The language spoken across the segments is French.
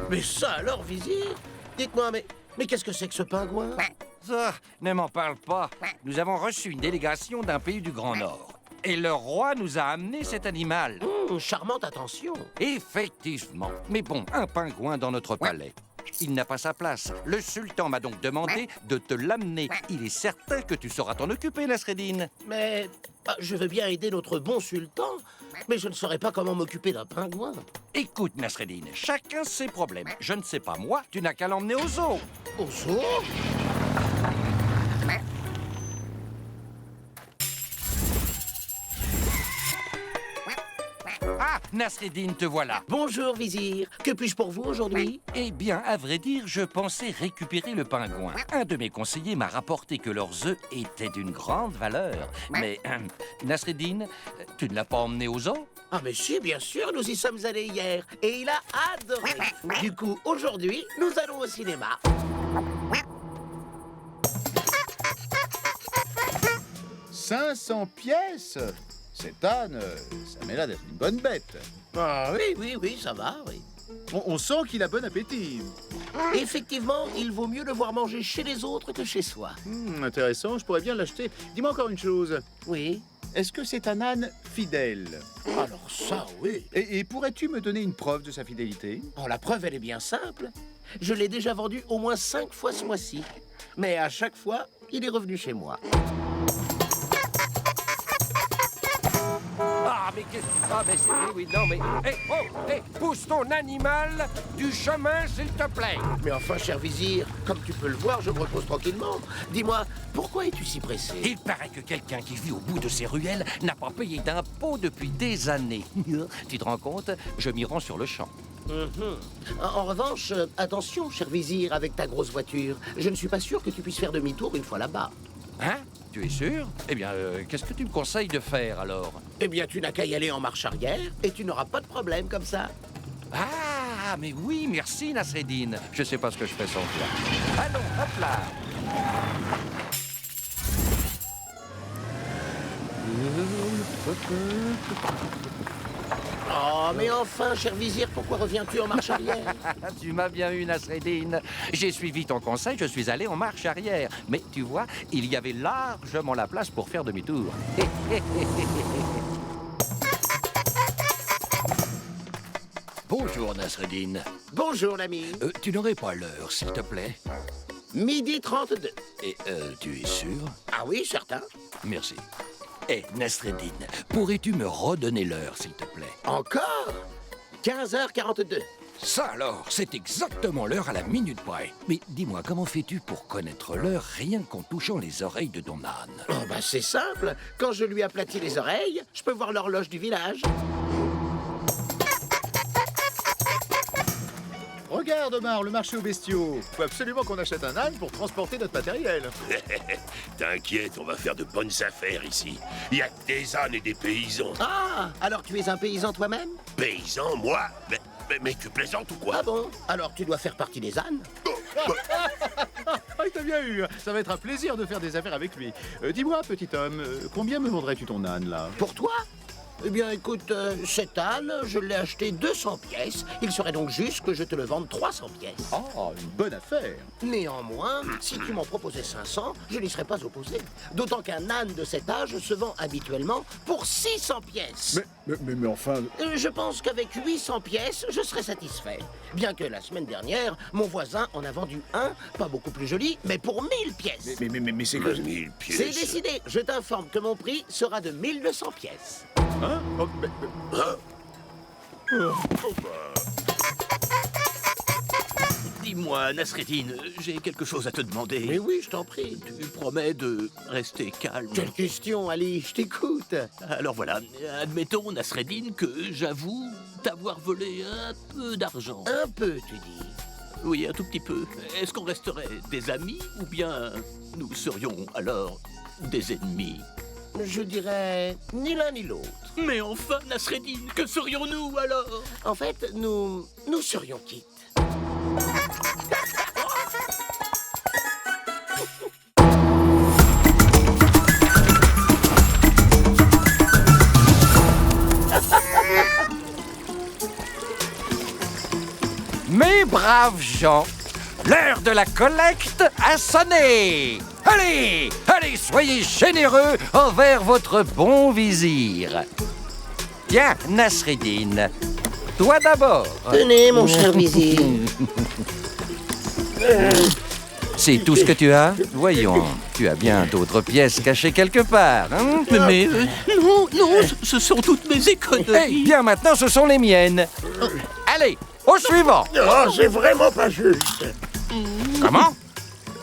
Mais ça alors, Vizir? Dites-moi, mais qu'est-ce que c'est que ce pingouin? Ça, ne m'en parle pas. Nous avons reçu une délégation d'un pays du Grand Nord. Et le roi nous a amené cet animal. Charmante attention. Effectivement. Mais bon, un pingouin dans notre palais. Il n'a pas sa place. Le sultan m'a donc demandé de te l'amener. Il est certain que tu sauras t'en occuper, Nasreddin. Mais je veux bien aider notre bon sultan, mais je ne saurais pas comment m'occuper d'un pingouin. Écoute, Nasreddin, chacun ses problèmes. Je ne sais pas moi, tu n'as qu'à l'emmener au zoo. Au zoo? Ah, Nasreddin, te voilà. Bonjour, Vizir. Que puis-je pour vous aujourd'hui? Eh bien, à vrai dire, je pensais récupérer le pingouin. Un de mes conseillers m'a rapporté que leurs œufs étaient d'une grande valeur. Mais, Nasreddin, tu ne l'as pas emmené au zoo? Ah mais si, bien sûr, nous y sommes allés hier, et il a adoré. Du coup, aujourd'hui, nous allons au cinéma. 500 pièces? Cet âne, ça m'a l'air d'être une bonne bête. Ah oui, ça va, oui. On sent qu'il a bon appétit. Effectivement, il vaut mieux le voir manger chez les autres que chez soi. Intéressant, je pourrais bien l'acheter. Dis-moi encore une chose. Oui. Est-ce que c'est un âne fidèle? Alors ça, oui. Et pourrais-tu me donner une preuve de sa fidélité? Oh, la preuve, elle est bien simple. Je l'ai déjà vendu au moins 5 fois ce mois-ci. Mais à chaque fois, il est revenu chez moi. Pousse ton animal du chemin, s'il te plaît. Mais enfin, cher Vizir, comme tu peux le voir, je me repose tranquillement. Dis-moi, pourquoi es-tu si pressé? Il paraît que quelqu'un qui vit au bout de ces ruelles n'a pas payé d'impôts depuis des années. Tu te rends compte? Je m'y rends sur le champ. En revanche, attention, cher Vizir, avec ta grosse voiture. Je ne suis pas sûr que tu puisses faire demi-tour une fois là-bas. Hein? Tu es sûr? Eh bien, qu'est-ce que tu me conseilles de faire, alors? Eh bien, tu n'as qu'à y aller en marche arrière et tu n'auras pas de problème comme ça. Ah, mais oui, merci, Nasreddin. Je sais pas ce que je fais sans toi. Allons, hop là. Oh, mais enfin, cher Vizir, pourquoi reviens-tu en marche arrière? Tu m'as bien eu, Nasreddin. J'ai suivi ton conseil, je suis allé en marche arrière. Mais tu vois, il y avait largement la place pour faire demi-tour. Bonjour, Nasreddin. Bonjour, l'ami. Tu n'aurais pas l'heure, s'il te plaît? 12h32. Et tu es sûr? Ah oui, certain. Merci. Eh, Nasreddin, pourrais-tu me redonner l'heure, s'il te plaît? Encore? 15h42. Ça alors, c'est exactement l'heure à la minute près. Mais dis-moi, comment fais-tu pour connaître l'heure rien qu'en touchant les oreilles de ton âne? Oh, bah c'est simple. Quand je lui aplatis les oreilles, je peux voir l'horloge du village. Regarde, Omar, le marché aux bestiaux. Faut absolument qu'on achète un âne pour transporter notre matériel. T'inquiète, on va faire de bonnes affaires ici. Il y a des ânes et des paysans. Ah, alors tu es un paysan toi-même? Paysans, moi? Mais tu plaisantes ou quoi? Ah bon? Alors tu dois faire partie des ânes? Ah, il t'a bien eu. Ça va être un plaisir de faire des affaires avec lui. Dis-moi, petit homme, combien me vendrais-tu ton âne, là? Pour toi? Eh bien, écoute, cet âne, je l'ai acheté 200 pièces. Il serait donc juste que je te le vende 300 pièces. Oh, une bonne affaire. Néanmoins, si tu m'en proposais 500, je n'y serais pas opposé. D'autant qu'un âne de cet âge se vend habituellement pour 600 pièces. Mais enfin... Je pense qu'avec 800 pièces, je serais satisfait. Bien que la semaine dernière, mon voisin en a vendu un, pas beaucoup plus joli, mais pour 1000 pièces. Mais c'est que... 1000 pièces. C'est décidé. Je t'informe que mon prix sera de 1200 pièces. Hein? Oh, Dis-moi, Nasreddin, j'ai quelque chose à te demander. Mais oui, je t'en prie. Tu promets de rester calme. Quelle question, Ali? Je t'écoute. Alors voilà, admettons, Nasreddin, que j'avoue t'avoir volé un peu d'argent. Un peu, tu dis. Oui, un tout petit peu. Est-ce qu'on resterait des amis ou bien nous serions alors des ennemis? Je dirais ni l'un ni l'autre. Mais enfin, Nasreddin, que serions-nous alors? En fait, nous serions quittes. Mes braves gens, l'heure de la collecte a sonné. Allez, allez, soyez généreux envers votre bon vizir. Tiens, Nasreddin, toi d'abord. Tenez, mon cher vizir. C'est tout ce que tu as? Voyons, tu as bien d'autres pièces cachées quelque part, hein? Mais non, ce sont toutes mes économies. Eh bien, maintenant, ce sont les miennes. Allez, au suivant. Oh, c'est vraiment pas juste. Comment?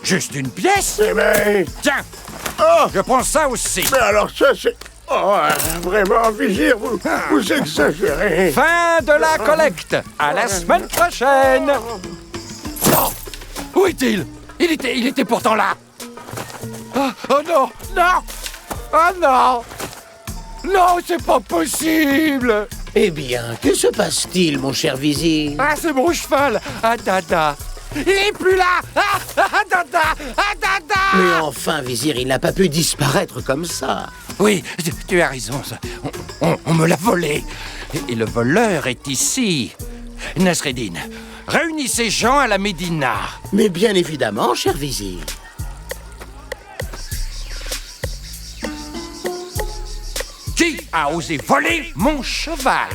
Juste une pièce? Eh ben... Tiens, Oh, je prends ça aussi. mais alors ça, c'est... Oh, vraiment, vizir, vous exagérez. Fin de la collecte. À la semaine prochaine. Non. Où est-il? Il était pourtant là. Oh non, non. Oh non. Non, c'est pas possible. Eh bien, que se passe-t-il, mon cher vizir? Ah, c'est mon cheval. Ah, Dada. Il est plus là. Ah, Dada. Ah, Dada. Mais enfin, vizir, il n'a pas pu disparaître comme ça. Oui, tu as raison. On me l'a volé. Et le voleur est ici. Nasreddin, réunis ces gens à la Médina. Mais bien évidemment, cher vizir. Qui a osé voler mon cheval?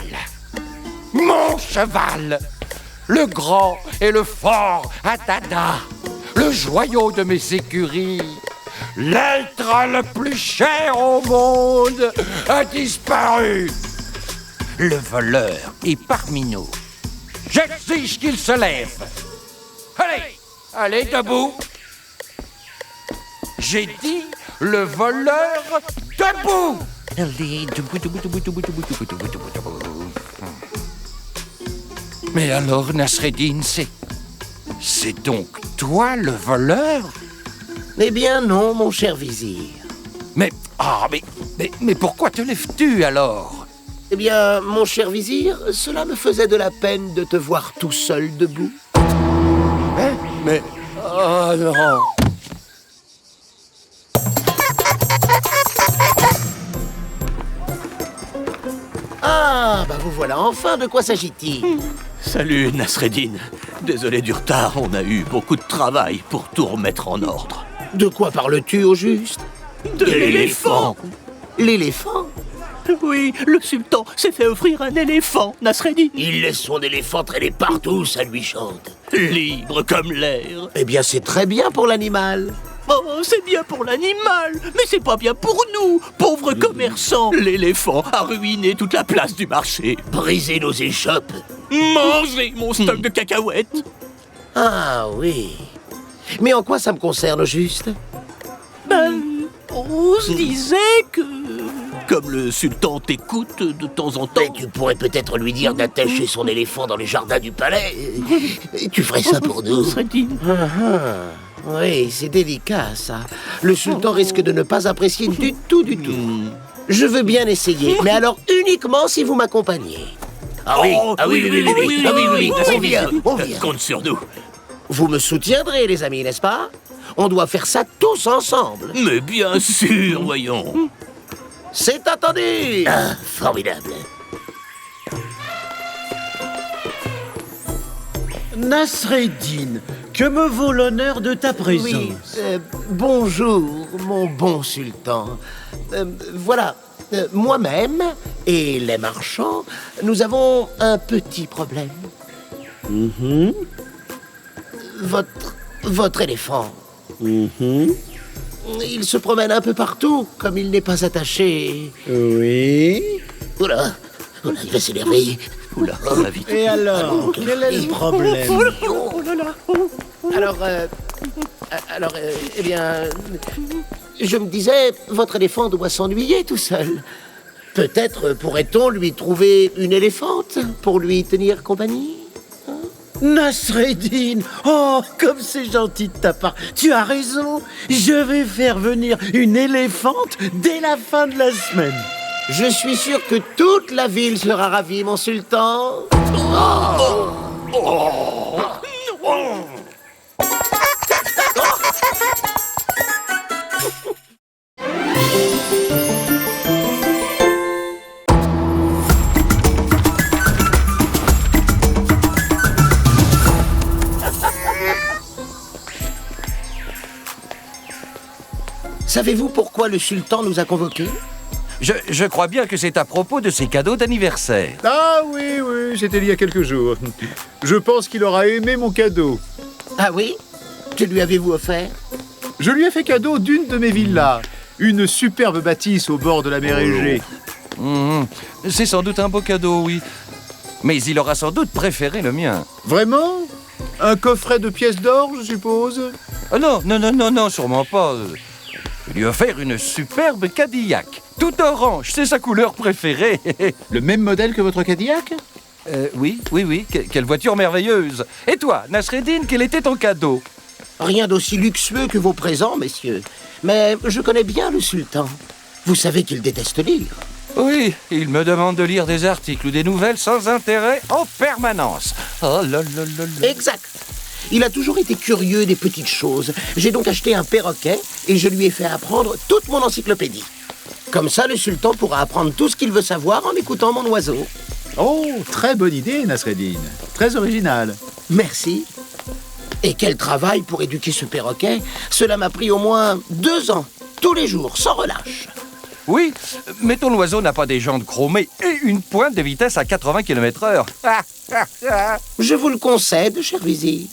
Mon cheval! Le grand et le fort Adada, le joyau de mes écuries, l'être le plus cher au monde a disparu. Le voleur est parmi nous. J'exige qu'il se lève. Allez, allez, debout. J'ai dit le voleur debout. Allez, debout, debout, debout, debout, debout, debout, debout, debout, debout. Mais alors, Nasreddin, c'est donc toi le voleur? Eh bien non, mon cher vizir. Mais pourquoi te lèves-tu alors? Eh bien, mon cher vizir, cela me faisait de la peine de te voir tout seul debout. Mais oh non. Ah, bah vous voilà enfin, de quoi s'agit-il? Salut, Nasreddin. Désolé du retard, on a eu beaucoup de travail pour tout remettre en ordre. De quoi parles-tu au juste? De l'éléphant. L'éléphant? Oui, le sultan s'est fait offrir un éléphant, Nasreddin. Il laisse son éléphant traîner partout, ça lui chante. Libre comme l'air. Eh bien, c'est très bien pour l'animal. Oh, c'est bien pour l'animal, mais c'est pas bien pour nous, pauvres commerçants. L'éléphant a ruiné toute la place du marché. Briser nos échoppes. Mangez mon stock de cacahuètes. Ah oui. Mais en quoi ça me concerne au juste? Ben, on se disait que... Comme le sultan t'écoute de temps en temps... Mais tu pourrais peut-être lui dire d'attacher son éléphant dans les jardins du palais. Tu ferais ça pour nous. Nasreddin. Oui, c'est délicat, ça. Le sultan risque de ne pas apprécier du tout, du tout. Je veux bien essayer, mais alors uniquement si vous m'accompagnez. Ah oui, ah oui, oui, oui, oui, ah oui, oui, oui, on vient, on vient. Compte sur nous. Vous me soutiendrez, les amis, n'est-ce pas? On doit faire ça tous ensemble. Mais bien sûr, voyons. C'est attendu. Ah, formidable. Nasreddin, que me vaut l'honneur de ta présence? Oui, bonjour, mon bon sultan. Voilà, moi-même et les marchands, nous avons un petit problème. Votre éléphant. Il se promène un peu partout, comme il n'est pas attaché. Oui. Oula, oula, il va s'énerver. Oula, on va vite. Et alors, quel est le problème? Alors, eh bien, je me disais, votre éléphant doit s'ennuyer tout seul. Peut-être pourrait-on lui trouver une éléphante pour lui tenir compagnie? Nasreddin, oh, comme c'est gentil de ta part. Tu as raison. Je vais faire venir une éléphante dès la fin de la semaine. Je suis sûr que toute la ville sera ravie, mon sultan. Savez-vous pourquoi le sultan nous a convoqués? Je crois bien que c'est à propos de ses cadeaux d'anniversaire. Ah oui, c'était il y a quelques jours. Je pense qu'il aura aimé mon cadeau. Ah oui? Que lui avez-vous offert? Je lui ai fait cadeau d'une de mes villas. Une superbe bâtisse au bord de la mer Égée. C'est sans doute un beau cadeau, oui. Mais il aura sans doute préféré le mien. Vraiment? Un coffret de pièces d'or, je suppose? Non, sûrement pas. Je lui ai offert une superbe Cadillac. Tout orange, c'est sa couleur préférée. Le même modèle que votre Cadillac? Oui. Quelle voiture merveilleuse. Et toi, Nasreddin, quel était ton cadeau? Rien d'aussi luxueux que vos présents, messieurs. Mais je connais bien le sultan. Vous savez qu'il déteste lire. Oui, il me demande de lire des articles ou des nouvelles sans intérêt en permanence. Oh là là là là. Exact. Il a toujours été curieux des petites choses. J'ai donc acheté un perroquet et je lui ai fait apprendre toute mon encyclopédie. Comme ça, le sultan pourra apprendre tout ce qu'il veut savoir en écoutant mon oiseau. Oh, très bonne idée, Nasreddin. Très original. Merci. Et quel travail pour éduquer ce perroquet. Cela m'a pris au moins 2 ans, tous les jours, sans relâche. Oui, mais ton oiseau n'a pas des jantes chromées et une pointe de vitesse à 80 km/h. Je vous le concède, cher vizir.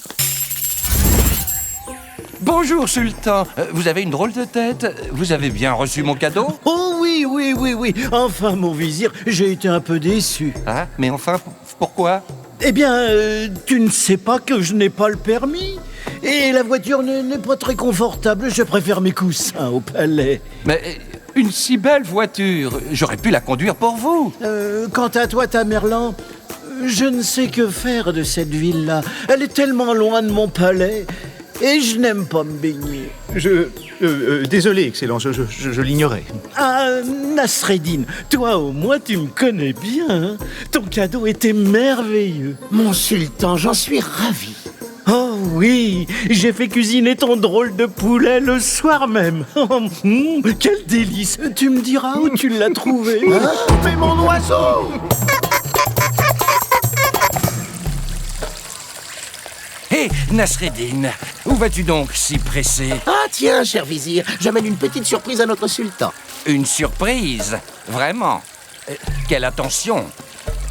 Bonjour, sultan. Vous avez une drôle de tête. Vous avez bien reçu mon cadeau? Oh oui. Enfin, mon vizir, j'ai été un peu déçu. Ah, mais enfin, pourquoi? Eh bien, tu ne sais pas que je n'ai pas le permis. Et la voiture n'est pas très confortable. Je préfère mes coussins au palais. Mais une si belle voiture, j'aurais pu la conduire pour vous. Quant à toi, Tamerlan, je ne sais que faire de cette ville-là. Elle est tellement loin de mon palais. Et je n'aime pas me baigner. Désolé, Excellence, je l'ignorais. Ah, Nasreddin, toi au moins tu me connais bien. Hein. Ton cadeau était merveilleux. Mon sultan, j'en suis ravi. Oh oui, j'ai fait cuisiner ton drôle de poulet le soir même. Quel délice. Tu me diras où tu l'as trouvé. Mais mon oiseau! Hé, Nasreddin, où vas-tu donc si pressé? Ah tiens, cher vizir, j'amène une petite surprise à notre sultan. Une surprise? Vraiment? Quelle attention!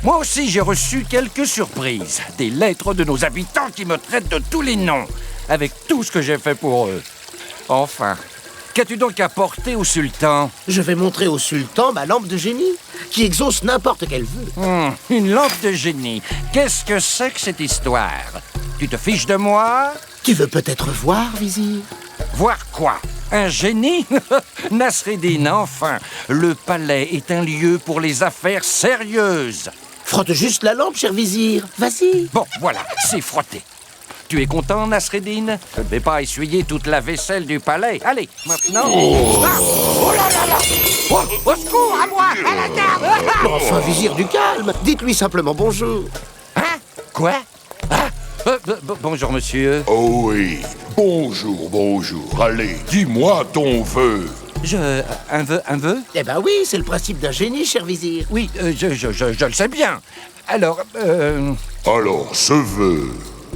Moi aussi, j'ai reçu quelques surprises. Des lettres de nos habitants qui me traitent de tous les noms, avec tout ce que j'ai fait pour eux. Enfin, qu'as-tu donc apporté au sultan? Je vais montrer au sultan ma lampe de génie, qui exauce n'importe quel vœu. Une lampe de génie. Qu'est-ce que c'est que cette histoire? Tu te fiches de moi? Tu veux peut-être voir, vizir? Voir quoi? Un génie? Nasreddin, enfin, le palais est un lieu pour les affaires sérieuses. Frotte juste la lampe, cher vizir. Vas-y. Bon, voilà, c'est frotté. Tu es content, Nasreddin? Je ne vais pas essuyer toute la vaisselle du palais. Allez, maintenant... Ah! Oh là là là! Oh, au secours, à moi! À la garde! Enfin, vizir, du calme. Dites-lui simplement bonjour. Hein? Quoi? Ah! Bonjour, monsieur. Oh oui, bonjour. Allez, dis-moi ton vœu. Un vœu? Eh ben oui, c'est le principe d'un génie, cher vizir. Oui, je le sais bien. Alors, Alors, ce vœu...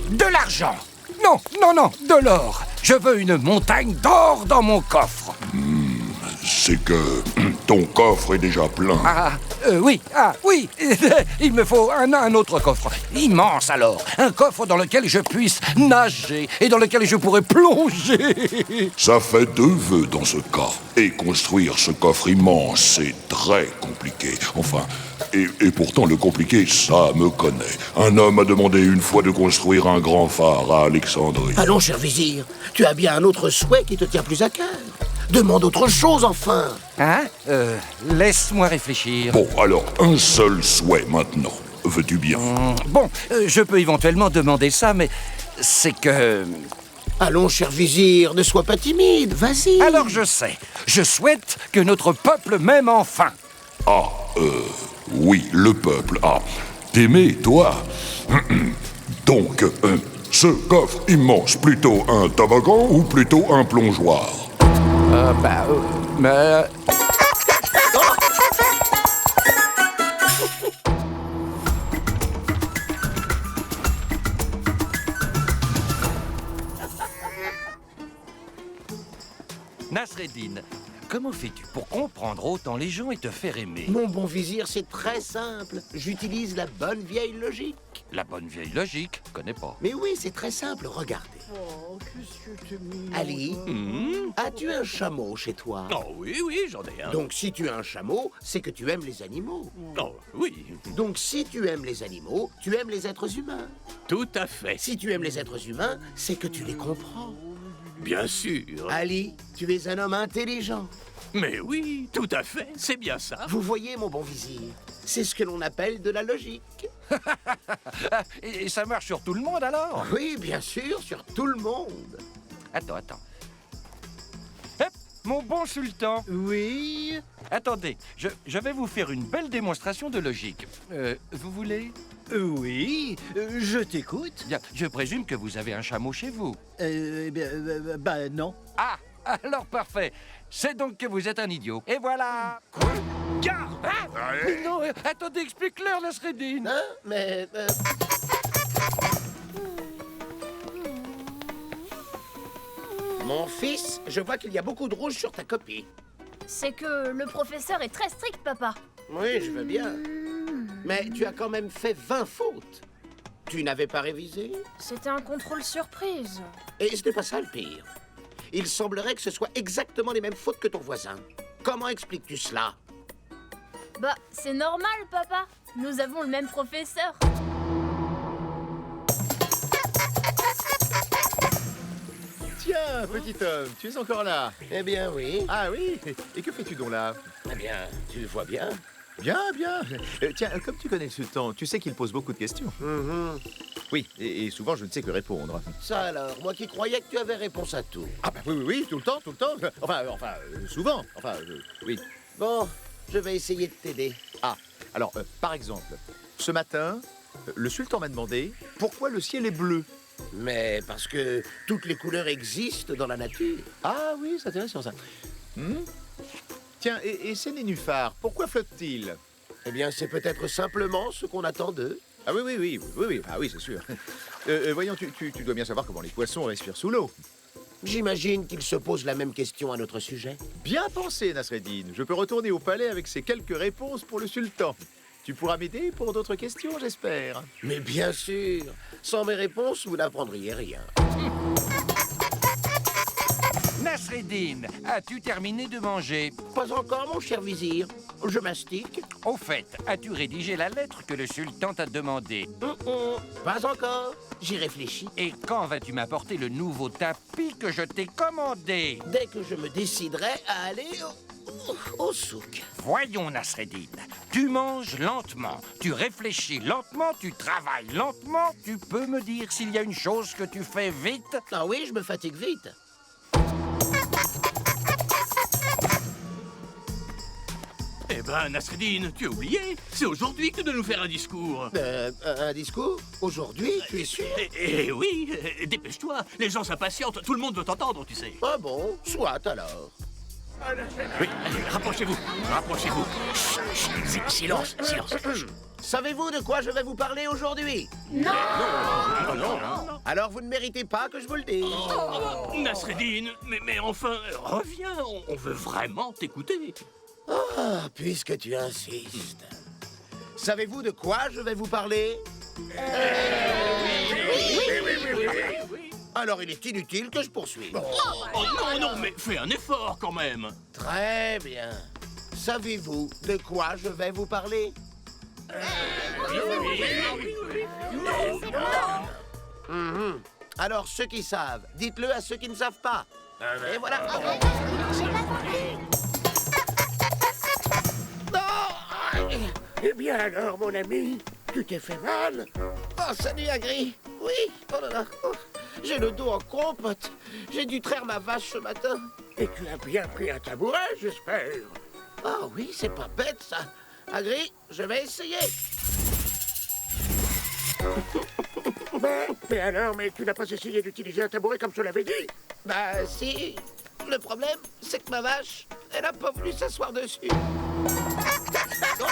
de l'argent. Non, de l'or. Je veux une montagne d'or dans mon coffre. C'est que ton coffre est déjà plein. Oui. Il me faut un autre coffre. Immense alors. Un coffre dans lequel je puisse nager et dans lequel je pourrais plonger. Ça fait 2 vœux dans ce cas. Et construire ce coffre immense, c'est très compliqué. Enfin, et pourtant le compliqué, ça me connaît. Un homme a demandé une fois de construire un grand phare à Alexandrie. Allons, cher vizir, tu as bien un autre souhait qui te tient plus à cœur. Demande autre chose, enfin. Hein? Laisse-moi réfléchir. Bon, alors, un seul souhait maintenant. Veux-tu bien? Bon, je peux éventuellement demander ça, mais c'est que... Allons, cher vizir, ne sois pas timide, vas-y. Alors je sais. Je souhaite que notre peuple m'aime enfin. Oui, le peuple. T'aimer, toi? Donc, ce coffre immense, plutôt un toboggan ou plutôt un plongeoir? Nasreddin, comment fais-tu pour comprendre autant les gens et te faire aimer? Mon bon vizir, c'est très simple. J'utilise la bonne vieille logique. La bonne vieille logique, connais pas. Mais oui, c'est très simple, regardez. Oh, qu'est-ce que t'es mignon. Ali, as-tu un chameau chez toi? Oh oui, j'en ai un. Donc si tu as un chameau, c'est que tu aimes les animaux. Oh oui, Donc si tu aimes les animaux, tu aimes les êtres humains. tout à fait. Si tu aimes les êtres humains, c'est que tu les comprends. Bien sûr. Ali, tu es un homme intelligent. Mais oui, tout à fait, c'est bien ça. Vous voyez, mon bon vizir, c'est ce que l'on appelle de la logique. Et ça marche sur tout le monde alors? Oui, bien sûr, sur tout le monde. Attends. Hop, mon bon sultan. Oui. Attendez, je vais vous faire une belle démonstration de logique. Vous voulez? Oui, je t'écoute. Bien, je présume que vous avez un chameau chez vous. Bah non. Ah, alors parfait. C'est donc que vous êtes un idiot. Et voilà. Quoi? Garde! Mais non, attendez, explique-leur, Nasreddin. Hein? Mais... Mon fils, je vois qu'il y a beaucoup de rouge sur ta copie. C'est que le professeur est très strict, papa. Oui, je veux bien. Mais tu as quand même fait 20 fautes. Tu n'avais pas révisé? C'était un contrôle surprise. Et ce n'est pas ça le pire. Il semblerait que ce soit exactement les mêmes fautes que ton voisin. Comment expliques-tu cela? Bah, c'est normal, papa. Nous avons le même professeur. Tiens, petit homme, tu es encore là? Eh bien, oui. Ah oui? Et que fais-tu donc là? Eh bien, tu le vois bien. Bien. Tiens, comme tu connais le sultan, tu sais qu'il pose beaucoup de questions. Oui, et souvent je ne sais que répondre. Ça alors, moi qui croyais que tu avais réponse à tout. Ah bah oui, tout le temps. Enfin, souvent. Oui. Bon, je vais essayer de t'aider. Ah, alors, par exemple, ce matin, le sultan m'a demandé pourquoi le ciel est bleu. Mais parce que toutes les couleurs existent dans la nature. Ah oui, c'est intéressant ça. Tiens, et ces nénuphars, pourquoi flottent-ils? Eh bien, c'est peut-être simplement ce qu'on attend d'eux. Ah oui, ah oui, c'est sûr. Voyons, tu dois bien savoir comment les poissons respirent sous l'eau. J'imagine qu'ils se posent la même question à notre sujet. Bien pensé, Nasreddin. Je peux retourner au palais avec ces quelques réponses pour le sultan. Tu pourras m'aider pour d'autres questions, j'espère. Mais bien sûr, sans mes réponses, vous n'apprendriez rien. Nasreddin, as-tu terminé de manger? Pas encore, mon cher vizir. Je mastique. Au fait, as-tu rédigé la lettre que le sultan t'a demandée? Pas encore. J'y réfléchis. Et quand vas-tu m'apporter le nouveau tapis que je t'ai commandé? Dès que je me déciderai à aller au souk. Voyons, Nasreddin, tu manges lentement, tu réfléchis lentement, tu travailles lentement. Tu peux me dire s'il y a une chose que tu fais vite? Ah oui, je me fatigue vite. Eh ben, Nasreddin, tu as oublié. C'est aujourd'hui que tu dois nous faire un discours. Un discours? Aujourd'hui? Tu es sûr? Eh oui, dépêche-toi. Les gens s'impatientent. Tout le monde veut t'entendre, tu sais. Ah bon, soit alors. Oui, allez, rapprochez-vous. Silence. Savez-vous de quoi je vais vous parler aujourd'hui? Non. Alors vous ne méritez pas que je vous le dise. Nasreddin, mais enfin, reviens. On veut vraiment t'écouter. Ah, puisque tu insistes. Savez-vous de quoi je vais vous parler? Oui. Alors il est inutile que je poursuive. Oh non, mais fais un effort quand même. Très bien. Savez-vous de quoi je vais vous parler? Alors ceux qui savent, dites-le à ceux qui ne savent pas. Et voilà. Eh bien alors, mon ami, tu t'es fait mal? Oh, salut, Agri. Oui, oh là là. Oh, j'ai le dos en compote. J'ai dû traire ma vache ce matin. Et tu as bien pris un tabouret, j'espère. Ah oui, c'est pas bête, ça. Agri, je vais essayer. Mais alors, mais tu n'as pas essayé d'utiliser un tabouret comme je l'avais dit? Bah si. Le problème, c'est que ma vache, elle n'a pas voulu s'asseoir dessus. Oh.